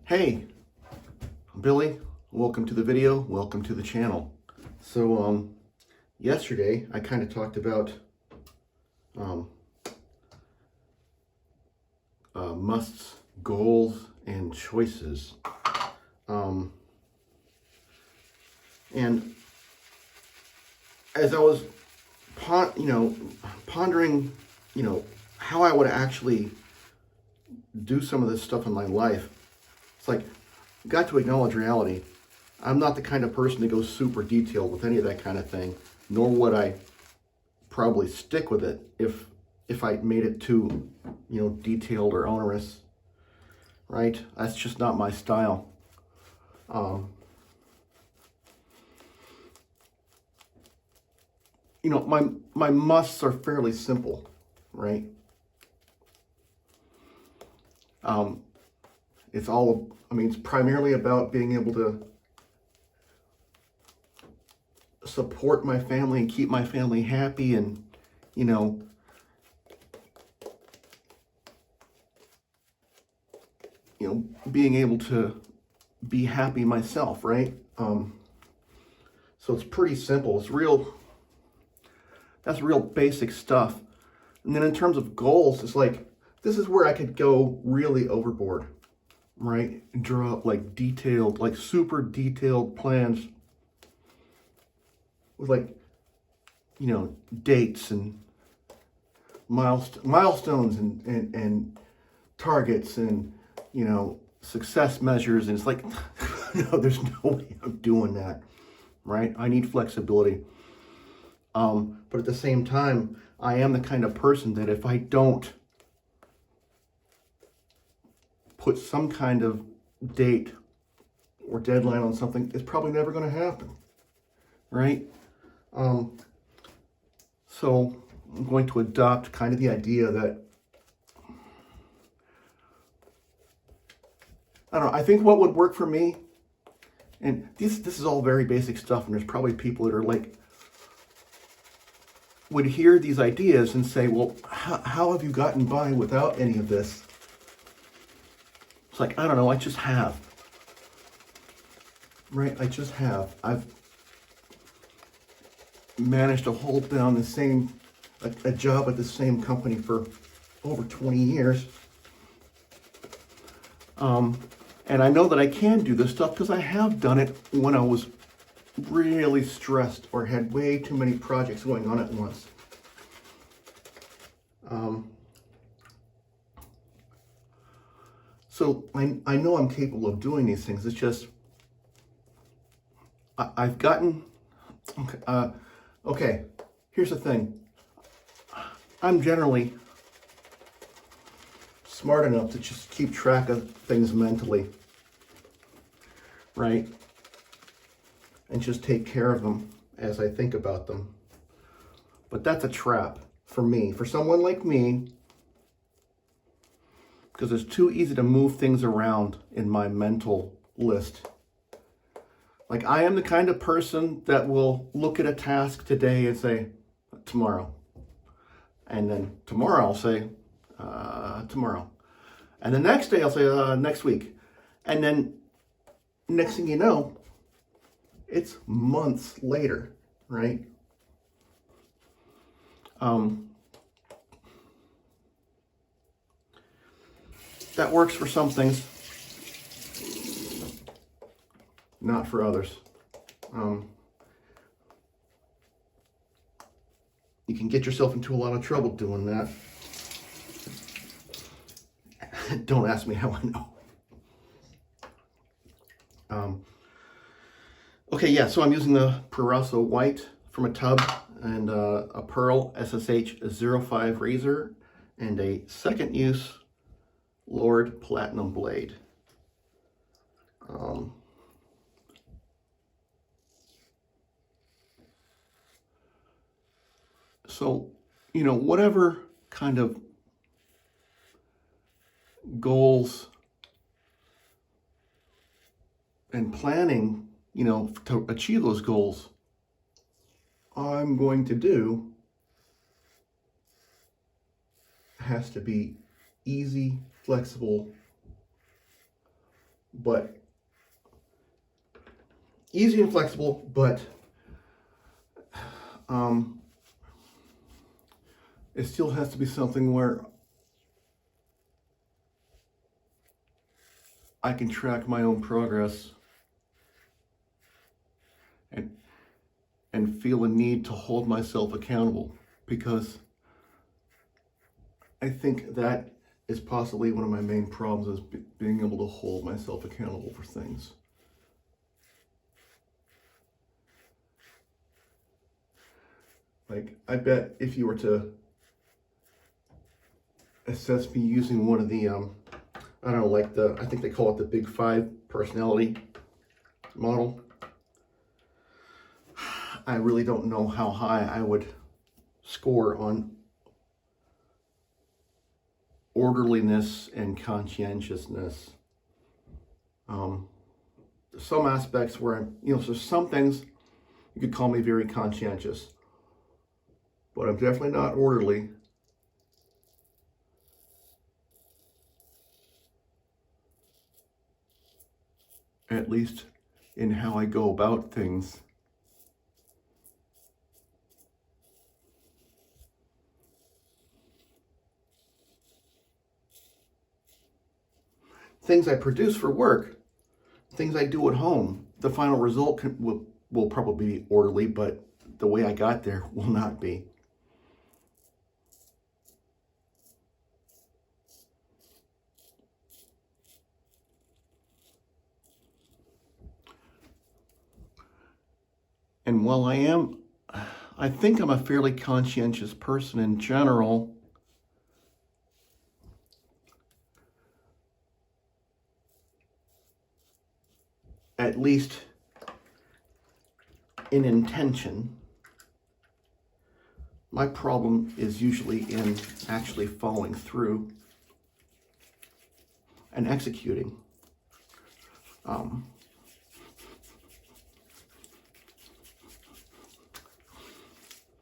Hey, I'm Billy. Welcome to the video. Welcome to the channel. So, yesterday I kind of talked about musts, goals, and choices. And as I was pondering, how I would actually do some of this stuff in my life, it's like, got to acknowledge reality. I'm not the kind of person that goes super detailed with any of that kind of thing, nor would I probably stick with it if I made it too, detailed or onerous, right? That's just not my style. My musts are fairly simple, right? It's primarily about being able to support my family and keep my family happy and, being able to be happy myself, right? So it's pretty simple. That's real basic stuff. And then in terms of goals, it's like, this is where I could go really overboard, right? And draw up super detailed plans with dates and milestones and targets and, success measures. And it's like, no, there's no way I'm doing that, right? I need flexibility. But at the same time, I am the kind of person that if I don't put some kind of date or deadline on something, it's probably never going to happen, right? So I'm going to adopt kind of the idea that, I don't know, I think what would work for me, and this is all very basic stuff, and there's probably people that are would hear these ideas and say, well, how have you gotten by without any of this? It's like, I don't know, I just have. Right, I just have. I've managed to hold down a job at the same company for over 20 years. And I know that I can do this stuff because I have done it when I was really stressed or had way too many projects going on at once. So I know I'm capable of doing these things. It's just, I've gotten, okay, here's the thing. I'm generally smart enough to just keep track of things mentally, right? And just take care of them as I think about them. But that's a trap for me, for someone like me, because it's too easy to move things around in my mental list. Like, I am the kind of person that will look at a task today and say, tomorrow. And then tomorrow I'll say, tomorrow. And the next day I'll say, next week. And then next thing you know, it's months later, right? That works for some things, not for others. You can get yourself into a lot of trouble doing that. Don't ask me how I know. Okay, yeah, so I'm using the Proraso white from a tub and a Pearl SSH 05 razor and a second use Lord Platinum blade. So, whatever kind of goals and planning, to achieve those goals I'm going to do has to be easy, flexible, but easy and flexible, but it still has to be something where I can track my own progress and feel a need to hold myself accountable, because I think that is possibly one of my main problems, is being able to hold myself accountable for things. Like, I bet if you were to assess me using one of the, I don't know, like I think they call it the Big Five personality model, I really don't know how high I would score on orderliness and conscientiousness. Some aspects where so some things you could call me very conscientious, but I'm definitely not orderly. At least in how I go about things. Things I produce for work, things I do at home, the final result will probably be orderly, but the way I got there will not be. And while I think I'm a fairly conscientious person in general, at least in intention, my problem is usually in actually following through and executing.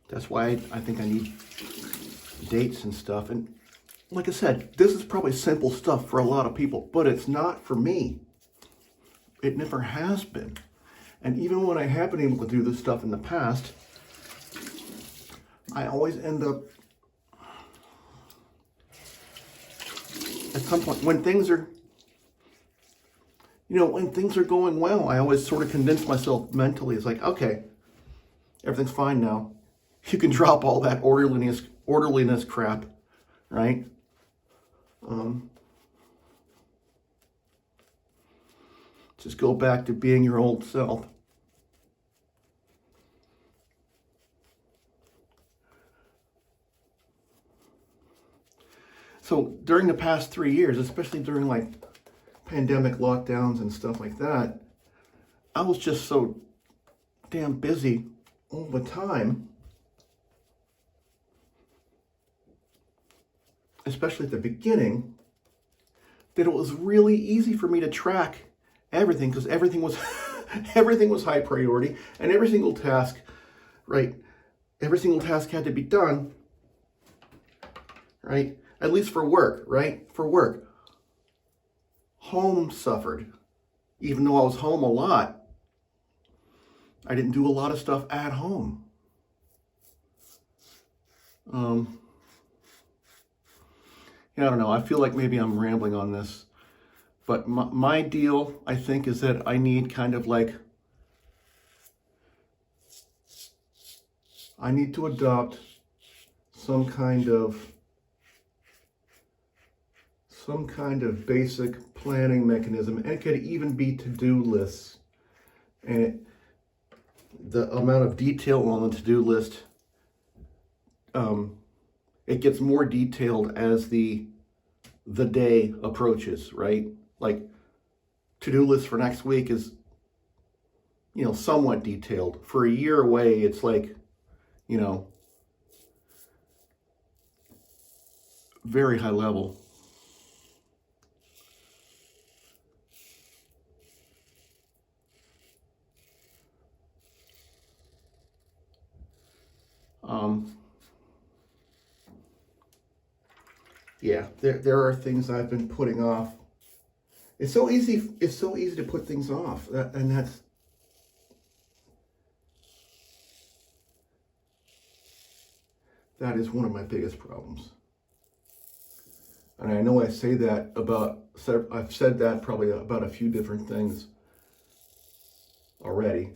That's why I think I need dates and stuff. And like I said, this is probably simple stuff for a lot of people, but it's not for me. It never has been. And even when I have been able to do this stuff in the past, I always end up at some point when things are going well, I always sort of convince myself mentally, it's like, okay, everything's fine now. You can drop all that orderliness crap, right? Just go back to being your old self. So during the past 3 years, especially during like pandemic lockdowns and stuff like that, I was just so damn busy all the time, especially at the beginning, that it was really easy for me to track everything, because everything was everything was high priority, and every single task, right? Every single task had to be done, right? At least for work, right? For work. Home suffered. Even though I was home a lot, I didn't do a lot of stuff at home. I don't know. I feel like maybe I'm rambling on this, but my deal, I think, is that I need kind of like, I need to adopt some kind of basic planning mechanism, and it could even be to-do lists. And the amount of detail on the to-do list, it gets more detailed as the day approaches, right? Like, to-do list for next week is, somewhat detailed. For a year away, it's like, very high level. Yeah, there are things I've been putting off It's so easy. It's so easy to put things off, and that is one of my biggest problems. And I know I say that about, I've said that probably about a few different things already.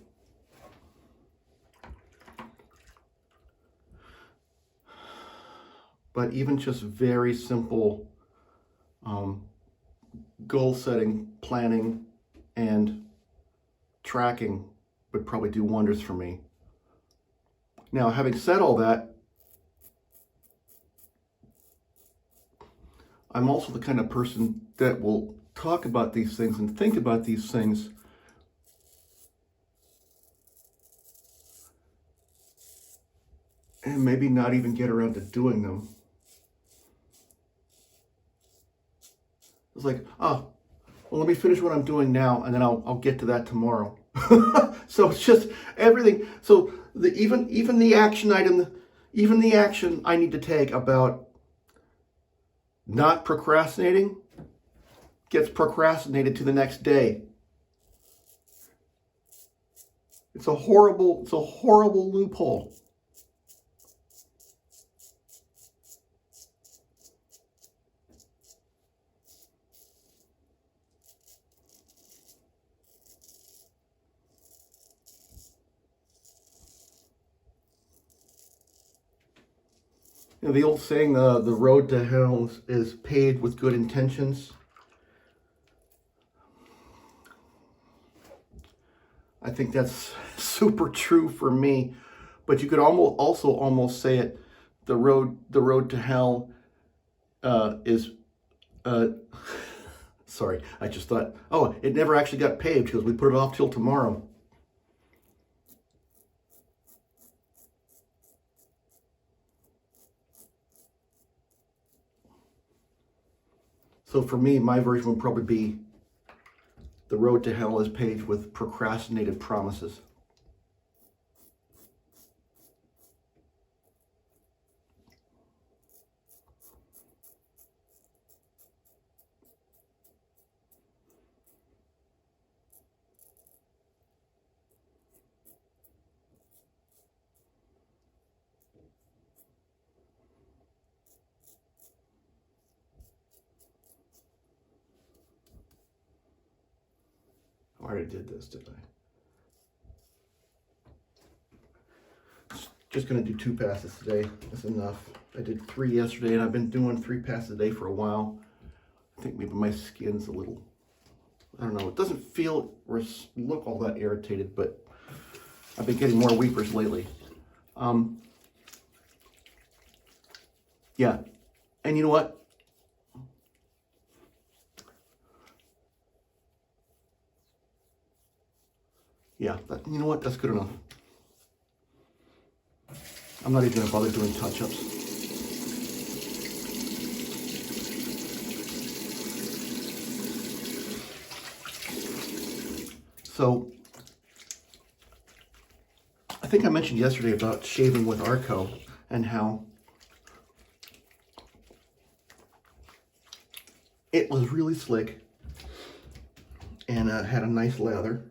But even just very simple goal setting, planning, and tracking would probably do wonders for me. Now, having said all that, I'm also the kind of person that will talk about these things and think about these things and maybe not even get around to doing them. It's like, well, let me finish what I'm doing now, and then I'll get to that tomorrow. So it's just everything. So even the action item, even the action I need to take about not procrastinating gets procrastinated to the next day. It's a horrible loophole. You know, the old saying, the road to hell is paved with good intentions. I think that's super true for me. But you could almost say it, the road to hell is sorry, I just thought, it never actually got paved because we put it off till tomorrow. So for me, my version would probably be the road to hell is paved with procrastinated promises. I already did this, didn't I? Just gonna do 2 passes today. That's enough. I did 3 yesterday, and I've been doing 3 passes a day for a while. I think maybe my skin's a little, I don't know, it doesn't feel or look all that irritated, but I've been getting more weepers lately. Yeah, and you know what? Yeah, you know what? That's good enough. I'm not even going to bother doing touch-ups. So, I think I mentioned yesterday about shaving with Arco and how it was really slick and had a nice lather,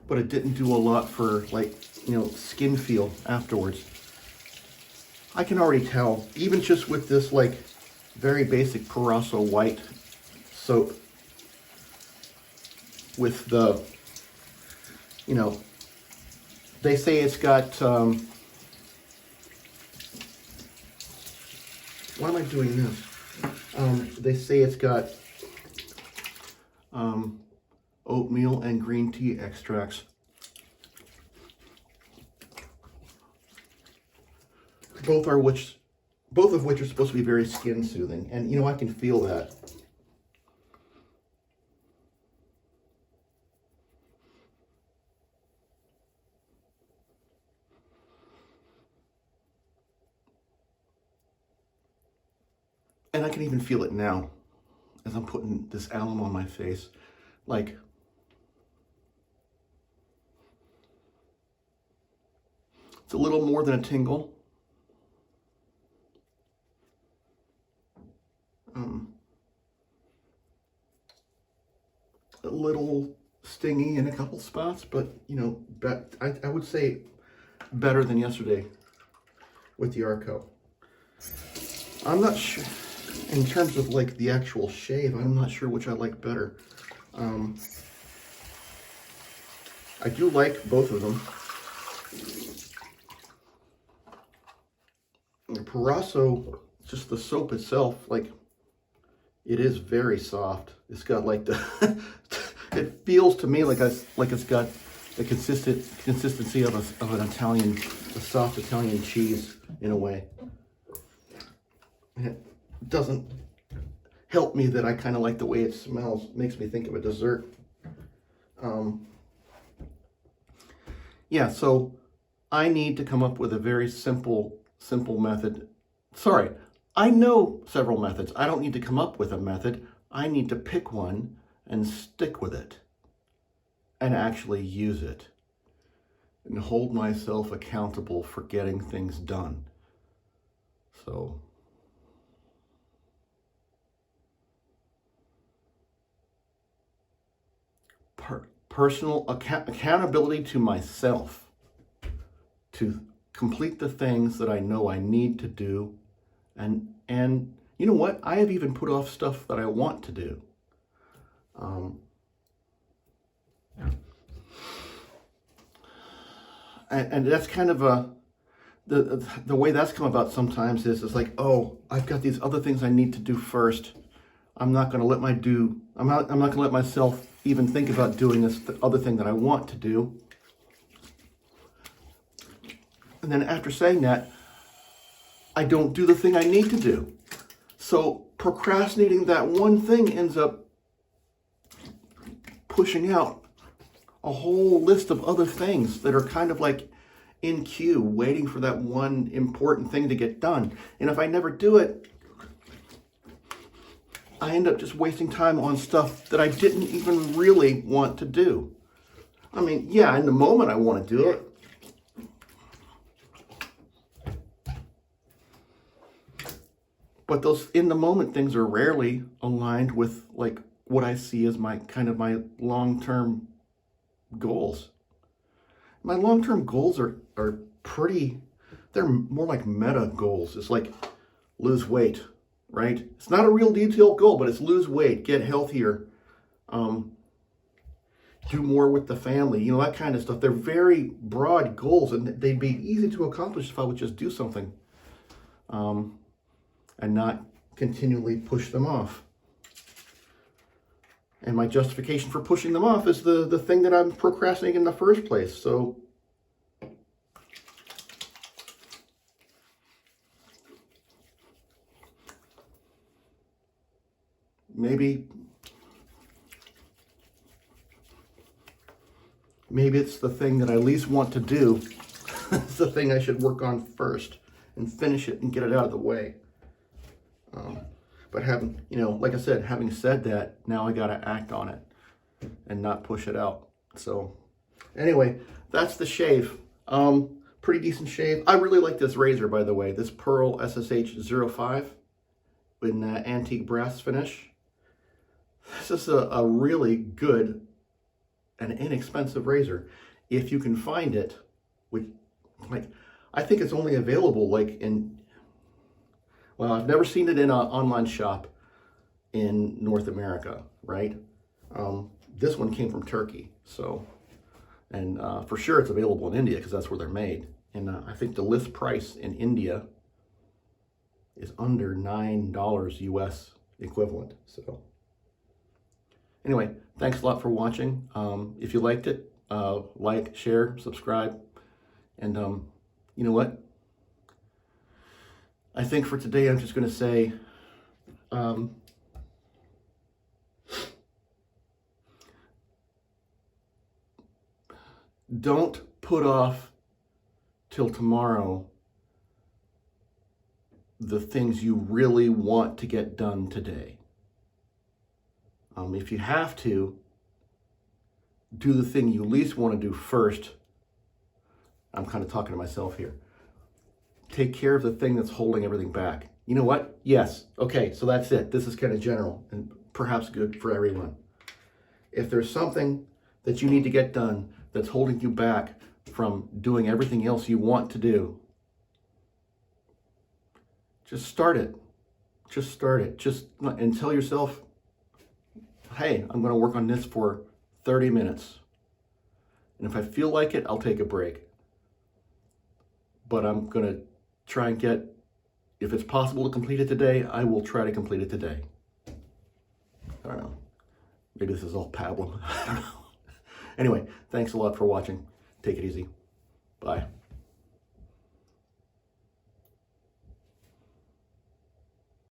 but it didn't do a lot for, like, skin feel afterwards. I can already tell, even just with this, like, very basic Proraso white soap with the, they say it's got, why am I doing this? They say it's got oatmeal and green tea extracts. Both of which are supposed to be very skin soothing, and I can feel that. And I can even feel it now as I'm putting this alum on my face. Like, it's a little more than a tingle. a little stingy in a couple spots, but you know, I would say better than yesterday with the Arco. I'm not sure, in terms of like the actual shave, I'm not sure which I like better. I do like both of them. The Proraso, just the soap itself, like, it is very soft. It's got like the, it feels to me like it's got the consistency of an Italian, a soft Italian cheese in a way. And it doesn't help me that I kind of like the way it smells. It makes me think of a dessert. Yeah, so I need to come up with a very simple method. Sorry, I know several methods. I don't need to come up with a method. I need to pick one and stick with it and actually use it and hold myself accountable for getting things done. So personal accountability to myself to complete the things that I know I need to do. And you know what? I have even put off stuff that I want to do. And that's kind of the way that's come about sometimes is like, oh, I've got these other things I need to do first. I'm not going to I'm not going to let myself even think about doing this other thing that I want to do. And then after saying that, I don't do the thing I need to do. So procrastinating that one thing ends up pushing out a whole list of other things that are kind of like in queue, waiting for that one important thing to get done. And if I never do it, I end up just wasting time on stuff that I didn't even really want to do. I mean, yeah, in the moment I want to do it. But those in the moment things are rarely aligned with like what I see as my long-term goals. My long-term goals are pretty, they're more like meta goals. It's like lose weight, right? It's not a real detailed goal, but it's lose weight, get healthier, do more with the family, you know, that kind of stuff. They're very broad goals, and they'd be easy to accomplish if I would just do something and not continually push them off. And my justification for pushing them off is the thing that I'm procrastinating in the first place. So maybe it's the thing that I least want to do. It's the thing I should work on first and finish it and get it out of the way. But like I said, having said that, now I got to act on it and not push it out. So anyway, that's the shave. Pretty decent shave. I really like this razor, by the way, this Pearl SSH-05 in antique brass finish. This is a really good and inexpensive razor. If you can find it, I think it's only available well, I've never seen it in an online shop in North America, right? This one came from Turkey, so, and for sure it's available in India because that's where they're made. And I think the list price in India is under $9 US equivalent. So anyway, thanks a lot for watching. If you liked it, like, share, subscribe, and you know what? I think for today, I'm just going to say, don't put off till tomorrow the things you really want to get done today. If you have to, do the thing you least want to do first. I'm kind of talking to myself here. Take care of the thing that's holding everything back. You know what? Yes. Okay, so that's it. This is kind of general and perhaps good for everyone. If there's something that you need to get done that's holding you back from doing everything else you want to do, just start it. Just start it. And tell yourself, hey, I'm going to work on this for 30 minutes. And if I feel like it, I'll take a break. But I'm going to try and if it's possible to complete it today, I will try to complete it today. I don't know. Maybe this is all pablum. I don't know. Anyway, thanks a lot for watching. Take it easy. Bye.